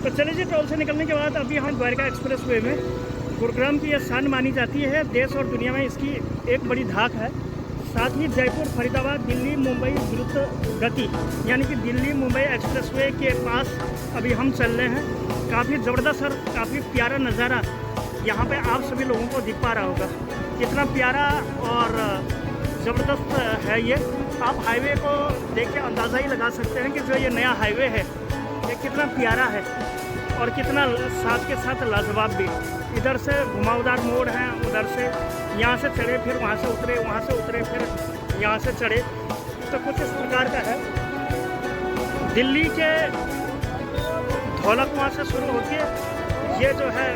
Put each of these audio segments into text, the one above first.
तो चलिए जी, टोल से निकलने के बाद अभी हम द्वारका एक्सप्रेस वे में गुरुग्राम की यह शान मानी जाती है। देश और दुनिया में इसकी एक बड़ी धाक है। साथ ही जयपुर, फरीदाबाद, दिल्ली, मुंबई द्रुत गति यानी कि दिल्ली मुंबई एक्सप्रेस वे के पास अभी हम चल रहे हैं। काफ़ी ज़बरदस्त और काफ़ी प्यारा नज़ारा यहाँ पे आप सभी लोगों को दिख पा रहा होगा। कितना प्यारा और ज़बरदस्त है ये। आप हाईवे को देख के अंदाज़ा ही लगा सकते हैं कि जो ये नया हाईवे है ये कितना प्यारा है और कितना साथ के साथ लाजवाब भी। इधर से घुमावदार मोड़ हैं, उधर से यहाँ से चढ़े फिर वहाँ से उतरे, वहाँ से उतरे फिर यहाँ से चढ़े, तो कुछ इस प्रकार का है। दिल्ली के धौलक वहाँ से शुरू होती है, ये जो है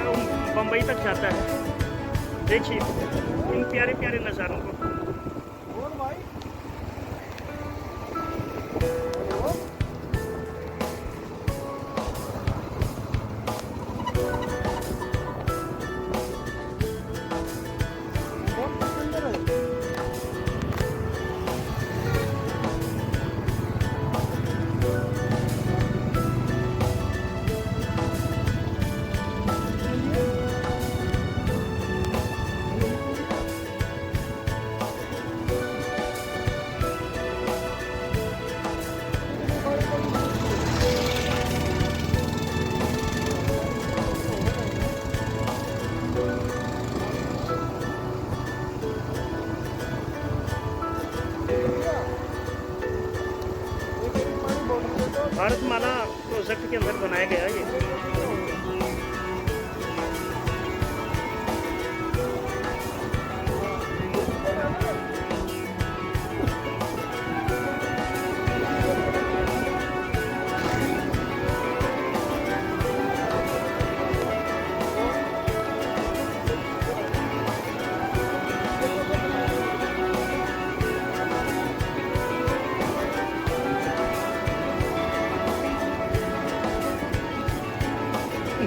बम्बई तक जाता है। देखिए इन प्यारे प्यारे नज़ारों को। भारतमाला प्रोजेक्ट के अंदर बनाया गया ये।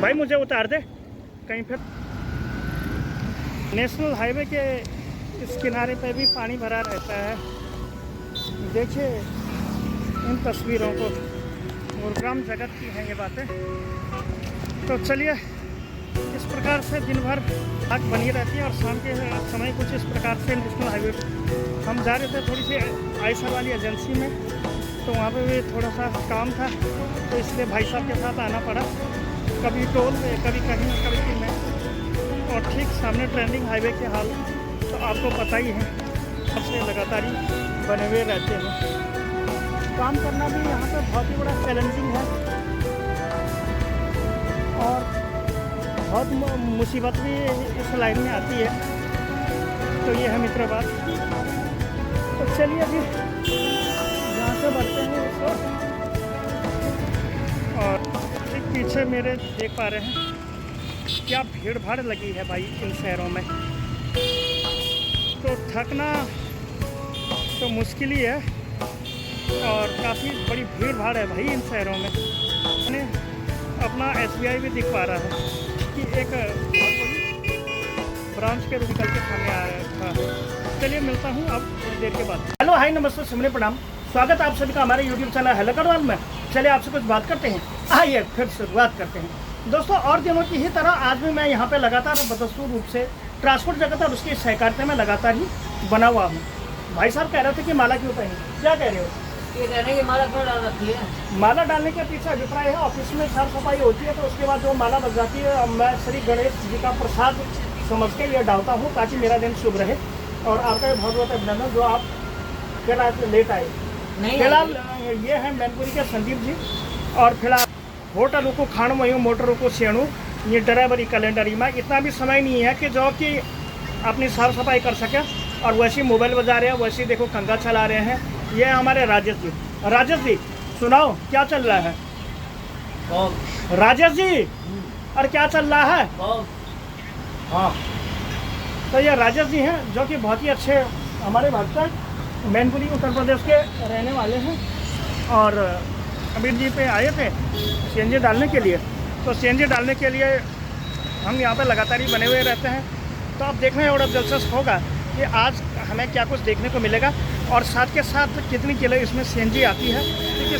भाई मुझे उतार दे कहीं फिर। नेशनल हाईवे के इस किनारे पे भी पानी भरा रहता है। देखिए इन तस्वीरों को, गुरुग्राम जगत की हैं ये बातें। तो चलिए, इस प्रकार से दिन भर आग बनी रहती है और शाम के समय कुछ इस प्रकार से नेशनल हाईवे हम जा रहे थे थोड़ी सी आयशर वाली एजेंसी में, तो वहाँ पे भी थोड़ा सा काम था, तो इसलिए भाई साहब के साथ आना पड़ा। कभी टोल में, कभी कहीं, कभी में। और ठीक सामने ट्रेंडिंग हाईवे के हाल तो आपको पता ही है, सबसे लगातार ही बने हुए रहते हैं। काम करना भी यहाँ पर बहुत ही बड़ा चैलेंजिंग है और बहुत मुसीबत भी इस लाइन में आती है। तो ये है मित्र बात। तो चलिए अभी यहाँ से बढ़ते हैं इसको। और पीछे मेरे देख पा रहे हैं क्या भीड़ भाड़ लगी है भाई इन शहरों में। तो थकना तो मुश्किल ही है और काफ़ी बड़ी भीड़ भाड़ है भाई इन शहरों में। मैंने अपना SBI भी दिख पा रहा है कि एक बहुत बड़ी ब्रांच के रूप निकल के सामने आ रहा था। चलिए मिलता हूँ अब थोड़ी देर के बाद। हेलो हाय नमस्ते सुमने प्रणाम, स्वागत आप सभी का हमारे YouTube चैनल हेलो गढ़वाल में। चलिए आपसे कुछ बात करते हैं, आइए फिर शुरुआत करते हैं। दोस्तों और दिनों की ही तरह आज भी मैं यहाँ पे लगातार बदस्तूर रूप से ट्रांसपोर्ट जगत और उसकी सहकारिता में लगातार ही बना हुआ हूँ। भाई साहब कह रहे थे कि माला क्यों पहनी, क्या कह रहे हो? ये कहने की माला क्यों डाल रखी है? माला डालने के पीछे अभिप्राय है, ऑफिस में साफ सफाई होती है तो उसके बाद जो माला बच जाती है मैं श्री गणेश जी का प्रसाद समझ के ये डालता हूँ ताकि मेरा दिन शुभ रहे। और आपका बहुत बहुत अभिनंदन जो आप फिलहाल लेट आए। फिलहाल ये है मैनपुरी के संदीप जी और फिलहाल होटलों को खाणु वहीं मोटरों को सेणु ये ड्राइवरी कैलेंडरी में इतना भी समय नहीं है कि जो कि अपनी साफ सफाई कर सके। और वैसे मोबाइल बजा रहे हैं, वैसे देखो कंगा चला रहे हैं। ये हमारे राजेश जी। राजेश जी सुनाओ क्या चल रहा है? राजेश जी और क्या चल रहा है? हाँ, तो ये राजेश जी हैं जो कि बहुत ही अच्छे हमारे भक्त हैं, मैनपुरी उत्तर प्रदेश के रहने वाले हैं। और अमीर जी पे आए थे CNG डालने के लिए, तो CNG डालने के लिए हम यहाँ पे लगातार ही बने हुए रहते हैं। तो आप देखना है, बड़ा दिलचस्प होगा कि आज हमें क्या कुछ देखने को मिलेगा और साथ के साथ कितनी किलो इसमें CNG आती है, क्योंकि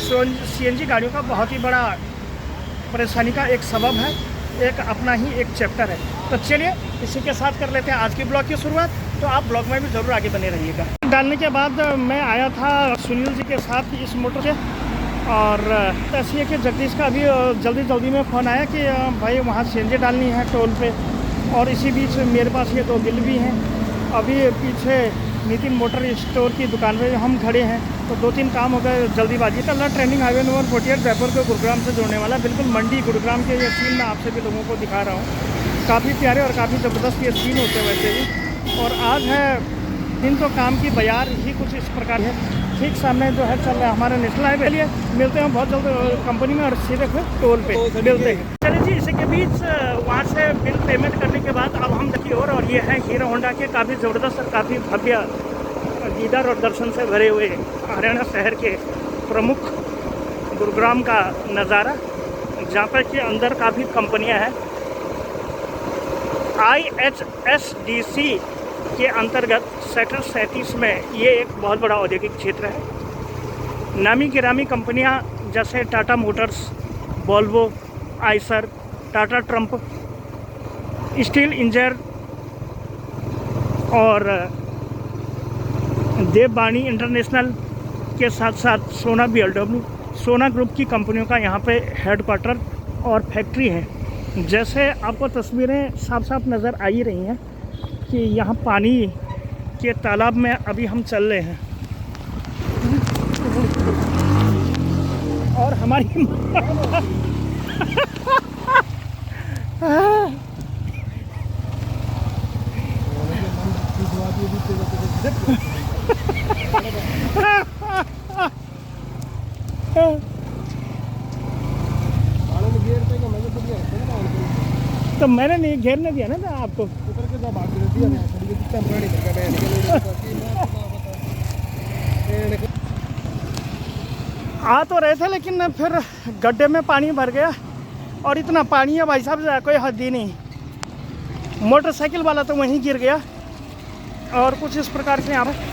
CNG गाड़ियों का बहुत ही बड़ा परेशानी का एक सबब है, एक अपना ही एक चैप्टर है। तो चलिए इसी के साथ कर लेते हैं आज की ब्लॉग की शुरुआत। तो आप ब्लॉग में भी ज़रूर आगे बने रहिएगा। डालने के बाद मैं आया था सुनील जी के साथ इस मोटर से, और ऐसी है कि जगदीश का अभी जल्दी में फ़ोन आया कि भाई वहाँ सीएनजी डालनी है टोल पे, और इसी बीच मेरे पास ये 2 बिल भी हैं। अभी पीछे नितिन मोटर स्टोर की दुकान पे हम खड़े हैं, तो 2-3 काम हो गए जल्दीबाजी। कल ट्रेंडिंग हाईवे नंबर 48 जयपुर को गुरुग्राम से जोड़ने वाला, बिल्कुल मंडी गुरुग्राम के ये सीन मैं आपसे भी लोगों को दिखा रहा हूँ। काफ़ी प्यारे और काफ़ी ज़बरदस्त ये सीन होते हैं वैसे भी। और आज है दिन, तो काम की बयार ही कुछ इस प्रकार है। ठीक सामने जो है चल रहा है हमारा नेशनल हाईवे। लिए मिलते हैं बहुत जल्द कंपनी में और सीधे फिर टोल पे मिलते हैं। चलिए जी, इसी के बीच वहाँ से बिल पेमेंट करने के बाद अब हम देखिए, और ये है हीरो होंडा के काफ़ी ज़बरदस्त और काफ़ी भव्य दीदार और दर्शन से भरे हुए हरियाणा शहर के प्रमुख गुरुग्राम का नज़ारा, जहाँ पर के अंदर काफ़ी कंपनियाँ हैं। IHSDC के अंतर्गत सेक्टर 37 में ये एक बहुत बड़ा औद्योगिक क्षेत्र है। नामी गिरामी कंपनियां जैसे Tata motors, Volvo, Eicher, Tata Trump, steel इंजर और देववाणी इंटरनेशनल के साथ साथ सोना BLW, सोना ग्रुप की कंपनियों का यहाँ पे हेडक्वार्टर और फैक्ट्री है। जैसे आपको तस्वीरें साफ साफ नज़र आ ही रही हैं कि यहाँ पानी के तालाब में अभी हम चल रहे हैं, और हमारी तो मैंने नहीं घेरने दिया ना आपको। आ तो रहे थे लेकिन फिर गड्ढे में पानी भर गया, और इतना पानी है भाई साहब कोई हद ही नहीं। मोटरसाइकिल वाला तो वहीं गिर गया, और कुछ इस प्रकार से यहाँ पर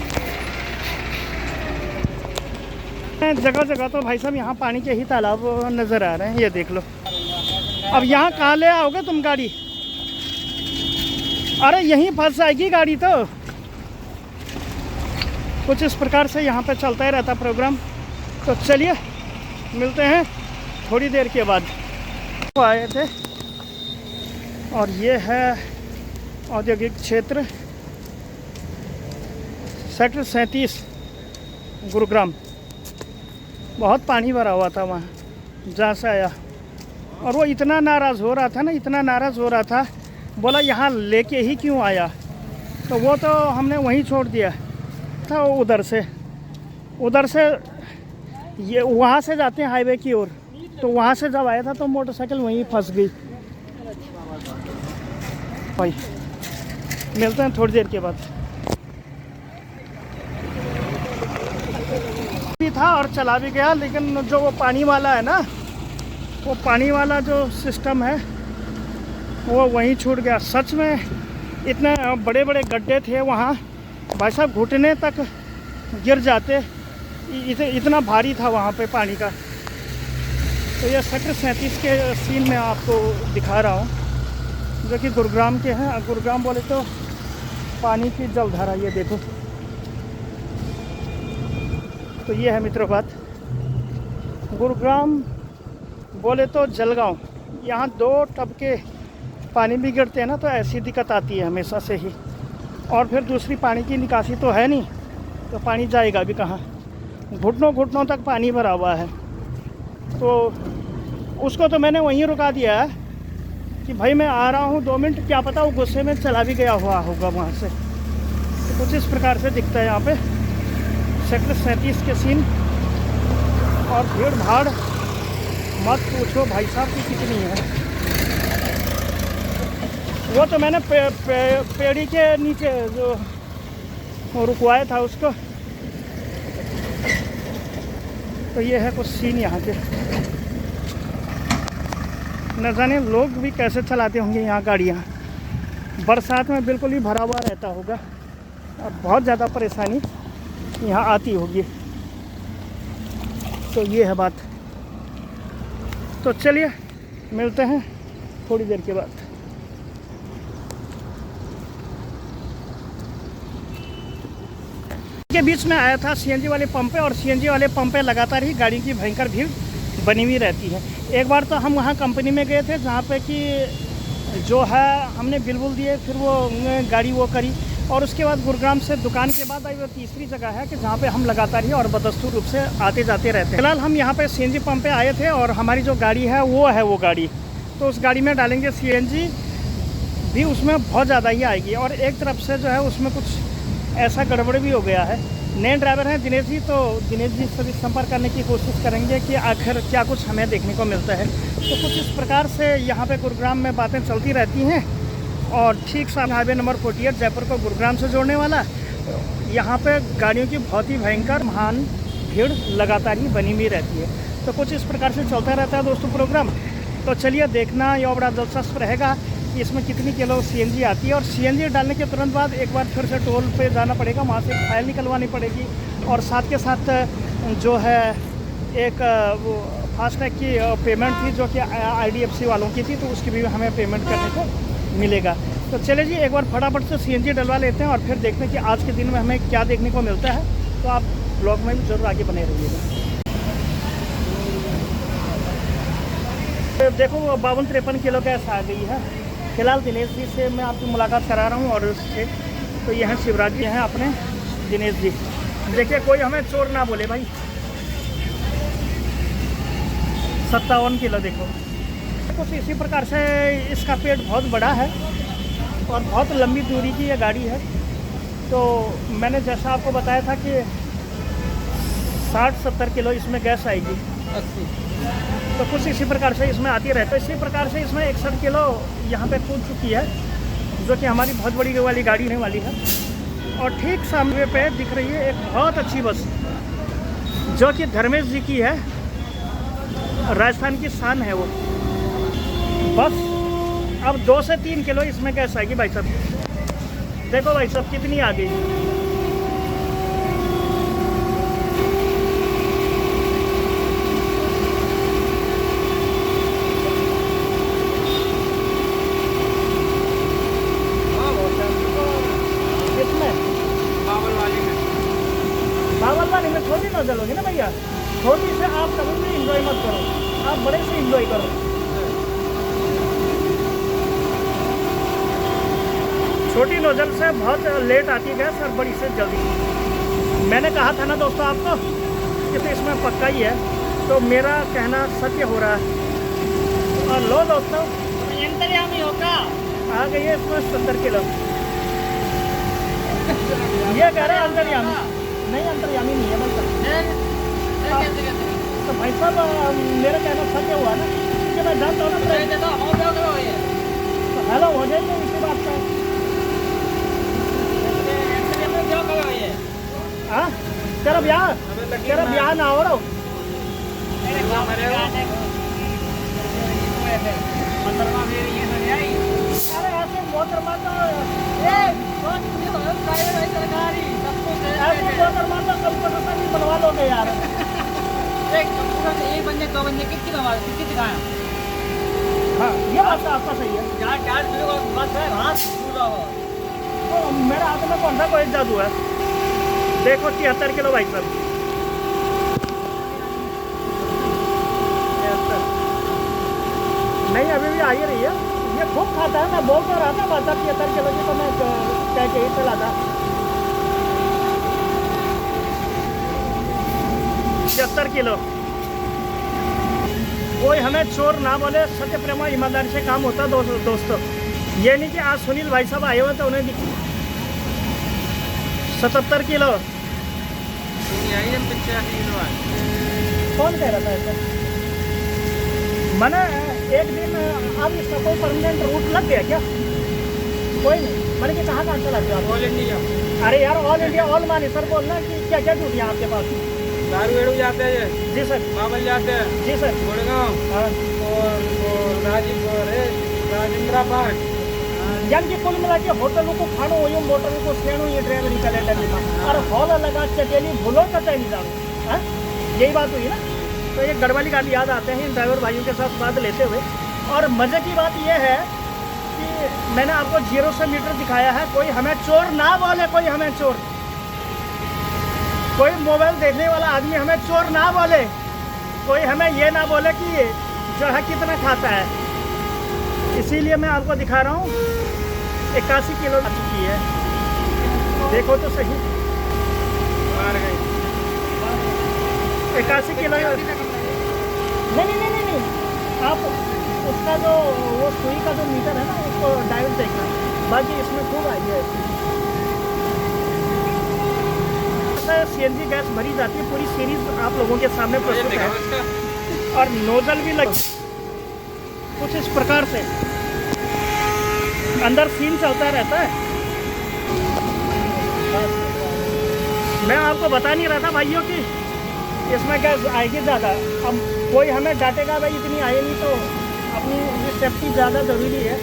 जगह जगह तो भाई साहब यहाँ पानी के ही तालाब नज़र आ रहे हैं। ये देख लो। अब यहाँ कहाँ ले आओगे तुम गाड़ी? अरे यहीं फंस जाएगी गाड़ी। तो कुछ इस प्रकार से यहाँ पे चलता ही रहता प्रोग्राम। तो चलिए मिलते हैं थोड़ी देर के बाद। आए थे, और ये है औद्योगिक क्षेत्र सेक्टर 37 गुरुग्राम। बहुत पानी भरा हुआ था वहाँ जहाँ से आया, और वो इतना नाराज़ हो रहा था ना, इतना नाराज़ हो रहा था, बोला यहाँ लेके ही क्यों आया। तो वो तो हमने वहीं छोड़ दिया था। उधर से ये वहाँ से जाते हैं हाईवे की ओर, तो वहाँ से जब आया था तो मोटरसाइकिल वहीं फंस गई। भाई मिलते हैं थोड़ी देर के बाद। भी था और चला भी गया, लेकिन जो वो पानी वाला है ना, वो पानी वाला जो सिस्टम है वो वहीं छूट गया। सच में इतने बड़े बड़े गड्ढे थे वहाँ, भाई साहब घुटने तक गिर जाते, इतना भारी था वहाँ पे पानी का। तो ये सेक्टर 37 के सीन में आपको दिखा रहा हूँ, जो कि गुरुग्राम के हैं। गुरुग्राम बोले तो पानी की जलधारा, ये देखो। तो ये है मित्रों बात। गुरुग्राम बोले तो जलगांव, यहाँ 2 टपके पानी भी गिरते हैं ना, तो ऐसी दिक्कत आती है हमेशा से ही। और फिर दूसरी पानी की निकासी तो है नहीं, तो पानी जाएगा भी कहाँ। घुटनों तक पानी भरा हुआ है। तो उसको तो मैंने वहीं रुका दिया है कि भाई मैं आ रहा हूँ 2 मिनट, क्या पता वो गुस्से में चला भी गया हुआ होगा वहाँ से। तो कुछ इस प्रकार से दिखता है यहाँ पे सेक्टर 37 के सीन। और भीड़ भाड़ मत पूछो भाई साहब की कितनी है। वो तो मैंने पेड़ी के नीचे जो रुकवाया था उसको। तो ये है कुछ सीन यहाँ के। न जाने लोग भी कैसे चलाते होंगे यहाँ गाड़ियाँ। बरसात में बिल्कुल ही भरा हुआ रहता होगा, और बहुत ज़्यादा परेशानी यहाँ आती होगी। तो ये है बात। तो चलिए मिलते हैं थोड़ी देर के बाद। के बीच में आया था सीएनजी वाले पंप पे, और सीएनजी वाले पंप पे लगातार ही गाड़ी की भयंकर भीड़ बनी हुई रहती है। एक बार तो हम वहाँ कंपनी में गए थे जहाँ पे कि जो है हमने बिल बुल दिए, फिर वो गाड़ी वो करी, और उसके बाद गुरुग्राम से दुकान के बाद आई वो तीसरी जगह है कि जहाँ पे हम लगातार ही और बदस्तूर रूप से आते जाते रहते हैं। फिलहाल हम यहाँ पे सीएनजी पंप पे आए थे और हमारी जो गाड़ी है वो गाड़ी, तो उस गाड़ी में डालेंगे सीएनजी भी, उसमें बहुत ज़्यादा ही आएगी। और एक तरफ से जो है उसमें कुछ ऐसा गड़बड़ भी हो गया है। नए ड्राइवर हैं दिनेश जी, तो दिनेश जी से भी संपर्क करने की कोशिश करेंगे कि आखिर क्या कुछ हमें देखने को मिलता है। तो कुछ इस प्रकार से यहाँ पे गुरुग्राम में बातें चलती रहती हैं। और ठीक सामने हाईवे नंबर 48 जयपुर को गुरुग्राम से जोड़ने वाला, यहाँ पे गाड़ियों की बहुत ही भयंकर महान भीड़ लगातार ही बनी हुई रहती है। तो कुछ इस प्रकार से चलता रहता है दोस्तों प्रोग्राम। तो चलिए देखना यह बड़ा दिलचस्प रहेगा कि इसमें कितनी किलो सीएनजी आती है। और सीएनजी डालने के तुरंत बाद एक बार फिर से टोल पे जाना पड़ेगा, वहाँ से एक फाइल निकलवानी पड़ेगी, और साथ के साथ जो है एक वो फास्टैग की पेमेंट थी जो कि IDFC वालों की थी, तो उसकी भी हमें पेमेंट करने को मिलेगा। तो चलिए जी एक बार फटाफट से सीएनजी डलवा लेते हैं और फिर देखते हैं कि आज के दिन में हमें क्या देखने को मिलता है। तो आप ब्लॉग में भी जरूर आगे बने रहिएगा। देखो वो 52-53 किलो गैस आ गई है। फिलहाल दिनेश जी से मैं आपकी मुलाकात करा रहा हूँ, और उससे तो ये हैं शिवराज जी हैं अपने दिनेश जी। देखिए कोई हमें चोर ना बोले भाई। 57 किलो देखो। कुछ इसी प्रकार से इसका पेट बहुत बड़ा है और बहुत लंबी दूरी की ये गाड़ी है। तो मैंने जैसा आपको बताया था कि 60-70 किलो इसमें गैस आएगी, 80। तो कुछ इसी प्रकार से इसमें आती रहती है। इसी प्रकार से इसमें 61 किलो यहाँ पे कूद चुकी है, जो कि हमारी बहुत बड़ी वाली गाड़ी होने वाली है। और ठीक सामने पे दिख रही है एक बहुत अच्छी बस, जो कि धर्मेश जी की है, राजस्थान की शान है वो बस। अब 2 से 3 किलो इसमें गैस आएगी भाई साहब। देखो भाई साहब कितनी आ गई। बावल वाली में छोटी नोजल होगी ना भैया, छोटी से आप कभी भी इंजॉय मत करो, आप बड़े से इंजॉय करो। छोटी नोजल से बहुत लेट आती है गैस और बड़ी से जल्दी। मैंने कहा था ना दोस्तों आपको कि तो इसमें पक्का ही है, तो मेरा कहना सत्य हो रहा है। और लो दोस्तों अंतर्यामी होगा आ गई है इसमें 70 किलो। ये कह रहे हैं अंतर्यामी नहीं, अंतर्यामी नहीं है भाई साहब। तो भाई साहब मेरा कहना सत्य हुआ ना कि मैं जानता हूँ ना, तो हेलो हो जाएंगे इसी बात पर। हाँ तेरा ब्याह ना हो रहा। अरे ऐसे मोहतरमा तो कंप्यूटर से भी बनवा लोगे यार। एक बंदे 2 बंदे कितनी दिखाया। हाँ ये बात तो आपका सही है। बस है हाथ पूरा हो। तो मेरे हाथ में कौन सा कोई जादू है। देखो 73 किलो भाई साहब। नहीं अभी भी आ ही रही है। ये खूब खाता है, मैं बोल तो रहा था बात 73 किलो की, तो मैं कह के ही चला था। 76 किलो। कोई हमें चोर ना बोले, सत्य प्रेम ईमानदारी से काम होता दोस्तों। ये नहीं कि आज सुनील भाई साहब आए हुए तो उन्हें 77 किलो। कौन कह रहा था ऐसा? मैंने एक दिन अब इसका कोई परमानेंट रूट लग गया क्या? कोई नहीं। मैंने कि कहाँ चला गया ऑल इंडिया? अरे यार ऑल इंडिया ऑल मानी सर बोलना कि क्या क्या ड्यूटियाँ आपके पास? दारू जाते हैं जी सर। बाबल जाते हैं जी सर। गुड़गांव और राजेंद्रा पार्क। यानी कि कुल मिला के होटलों को खानो हो, मोटरों को सेणो, ये ड्राइवरी का लेटर और हॉल लगा चटेली भूलो कटे नहीं जाओ। यही बात हुई ना। तो ये गढ़वाली गाड़ी याद आते हैं इन ड्राइवर भाइयों के साथ बात लेते हुए और मज़े की बात यह है कि मैंने आपको 0 से मीटर दिखाया है। कोई हमें चोर ना बोले, कोई हमें चोर, कोई मोबाइल देखने वाला आदमी हमें चोर ना बोले, कोई हमें ये ना बोले कि जो है कितना खाता है। इसीलिए मैं आपको दिखा रहा हूँ 81 किलो आ चुकी है। देखो तो सही, 81 किलो। नहीं, आप उसका जो वो सुई का जो मीटर है ना, उसको डायरेक्ट देखना, बाकी इसमें खूब आई है। CNG गैस भरी जाती है, पूरी सीरीज आप लोगों के सामने प्रस्तुत है। और नोजल भी लग कुछ इस प्रकार से अंदर सीन चलता रहता है। मैं आपको बता नहीं रहा था भाइयों कि इसमें गैस आएगी ज़्यादा। अब कोई हमें डांटेगा भाई इतनी आई नहीं, तो अपनी सेफ्टी ज़्यादा ज़रूरी है।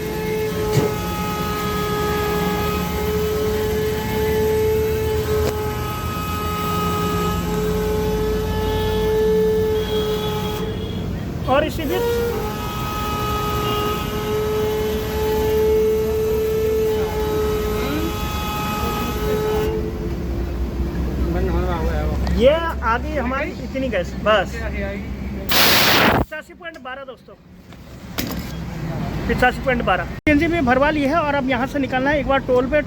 और इसी बीच ये आ गई हमारी इतनी गैस, बस 85.12 दोस्तों, 85.12 CNG भी भरवा ली है। और अब यहाँ से निकलना है। एक बार टोल पे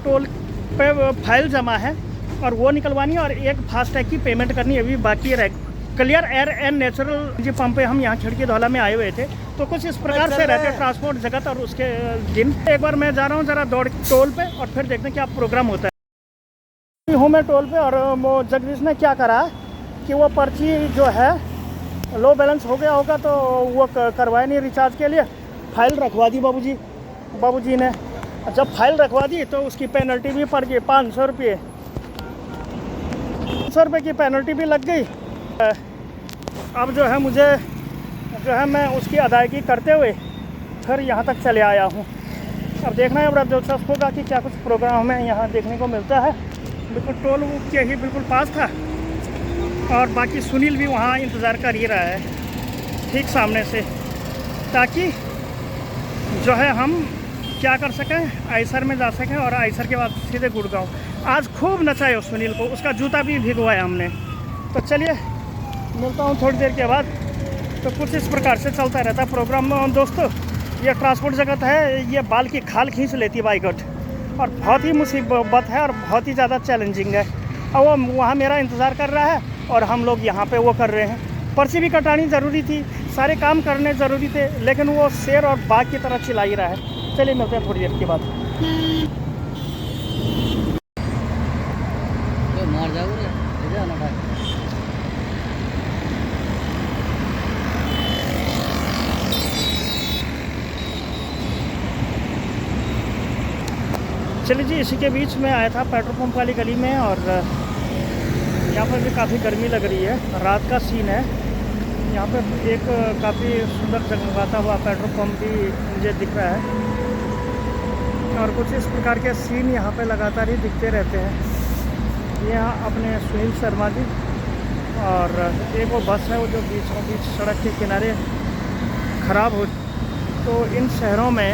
फाइल जमा है और वो निकलवानी है, और एक फास्टैग की पेमेंट करनी है, अभी बाकी है। Clear air and natural G pump पे हम यहाँ खिड़की धौला में आए हुए थे। तो कुछ इस प्रकार से रहते ट्रांसपोर्ट जगत और उसके दिन। एक बार मैं जा रहा हूँ ज़रा दौड़ टोल पे, और फिर देखते हैं क्या प्रोग्राम होता है। हूँ मैं टोल पे, और वो जगदीश ने क्या करा कि वो पर्ची जो है लो बैलेंस हो गया होगा, तो वो करवाए नहीं रिचार्ज के लिए। फाइल रखवा दी बाबूजी ने। जब फाइल रखवा दी तो उसकी पेनल्टी भी पड़ गई, 500 रुपये। 500 रुपये की पेनल्टी भी लग गई। अब जो है मुझे जो है मैं उसकी अदायगी करते हुए फिर यहाँ तक चले आया हूँ। अब देखना है बड़ा दिलचस्प होगा कि क्या कुछ प्रोग्राम हमें यहाँ देखने को मिलता है। बिल्कुल टोल के ही बिल्कुल पास था, और बाकी सुनील भी वहाँ इंतज़ार कर ही रहा है ठीक सामने से, ताकि जो है हम क्या कर सकें, आइसर में जा सकें, और आइसर के बाद सीधे गुड़गांव। आज खूब नचाए उस सुनील को, उसका जूता भी भिगवाया हमने। तो चलिए मिलता हूँ थोड़ी देर के बाद। तो कुछ इस प्रकार से चलता रहता है प्रोग्राम दोस्तों। ये ट्रांसपोर्ट जगत है, ये बाल की खाल खींच लेती है बाइकट, और बहुत ही मुसीबत है और बहुत ही ज़्यादा चैलेंजिंग है। और वो वहाँ मेरा इंतज़ार कर रहा है, और हम लोग यहाँ पे वो कर रहे हैं। पर्ची भी कटानी ज़रूरी थी, सारे काम करने ज़रूरी थे, लेकिन वो शेर और बाघ की तरह चिल्ला ही रहा है। चलिए मिलते हैं थोड़ी देर के बाद। चलिए जी, इसी के बीच में आया था पेट्रोल पंप वाली गली में, और यहाँ पर भी काफ़ी गर्मी लग रही है। रात का सीन है। यहाँ पर एक काफ़ी सुंदर जगमगाता हुआ पेट्रोल पंप भी मुझे दिख रहा है, और कुछ इस प्रकार के सीन यहाँ पे लगातार ही दिखते रहते हैं। यहाँ अपने सुनील शर्मा जी, और एक वो बस है वो जो बीचों बीच सड़क के किनारे ख़राब हो। तो इन शहरों में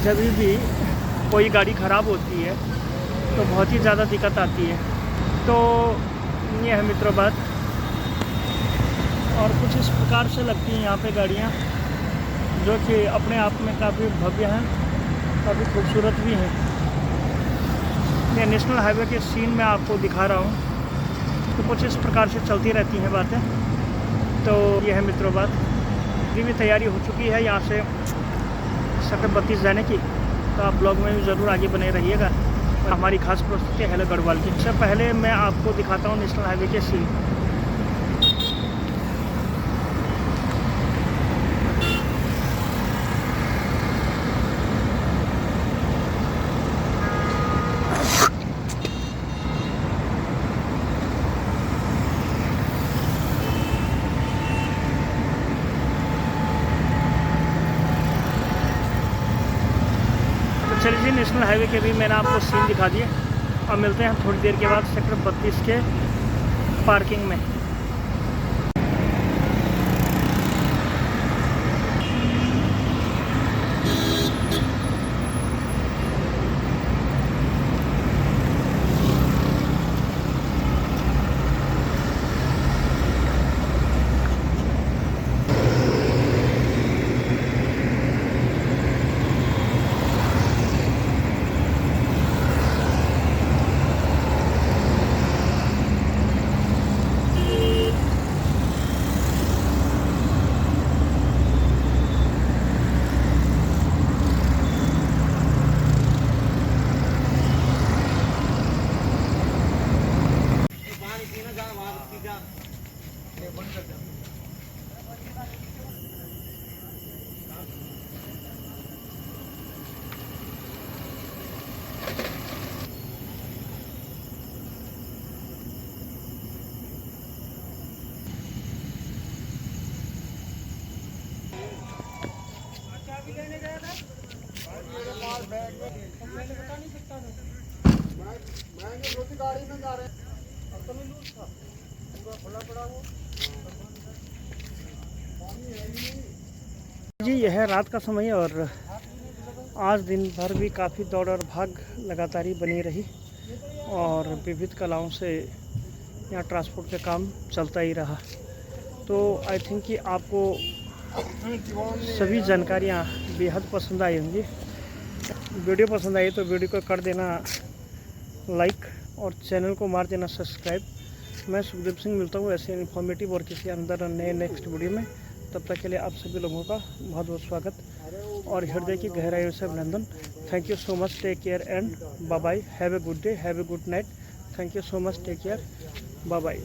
जब भी कोई गाड़ी ख़राब होती है तो बहुत ही ज़्यादा दिक्कत आती है। तो ये है मित्रों बात। और कुछ इस प्रकार से लगती हैं यहाँ पे गाड़ियाँ, जो कि अपने आप में काफ़ी भव्य हैं, काफ़ी खूबसूरत भी हैं। मैं नेशनल हाईवे के सीन में आपको दिखा रहा हूँ। तो कुछ इस प्रकार से चलती रहती हैं बातें। तो ये है मित्रों बात। अभी भी तैयारी हो चुकी है यहाँ से सेक्टर 32 जाने की। तो आप ब्लॉग में भी ज़रूर आगे बने रहिएगा। हमारी खास प्रस्तुति है हेलो गढ़वाल की। इससे पहले मैं आपको दिखाता हूँ नेशनल हाईवे के सीन। चलिए जी, नेशनल हाईवे के भी मैंने आपको सीन दिखा दिए, और मिलते हैं थोड़ी देर के बाद सेक्टर 32 के पार्किंग में। जी यह है रात का समय और आज दिन भर भी काफ़ी दौड़ और भाग लगातार ही बनी रही और विविध कलाओं से यहाँ ट्रांसपोर्ट का काम चलता ही रहा। तो आई थिंक कि आपको सभी जानकारियाँ बेहद पसंद आई होंगी। वीडियो पसंद आई तो वीडियो को कर देना लाइक और चैनल को मार देना सब्सक्राइब। मैं सुखदेव सिंह मिलता हूँ ऐसे इन्फॉर्मेटिव और किसी अंदर नए नेक्स्ट वीडियो में। तब तक के लिए आप सभी लोगों का बहुत बहुत स्वागत और हृदय की गहराइयों से अभिनंदन। Thank you so much, take care and bye bye. Have a good day, have a good night. Thank you so much, take care, bye bye.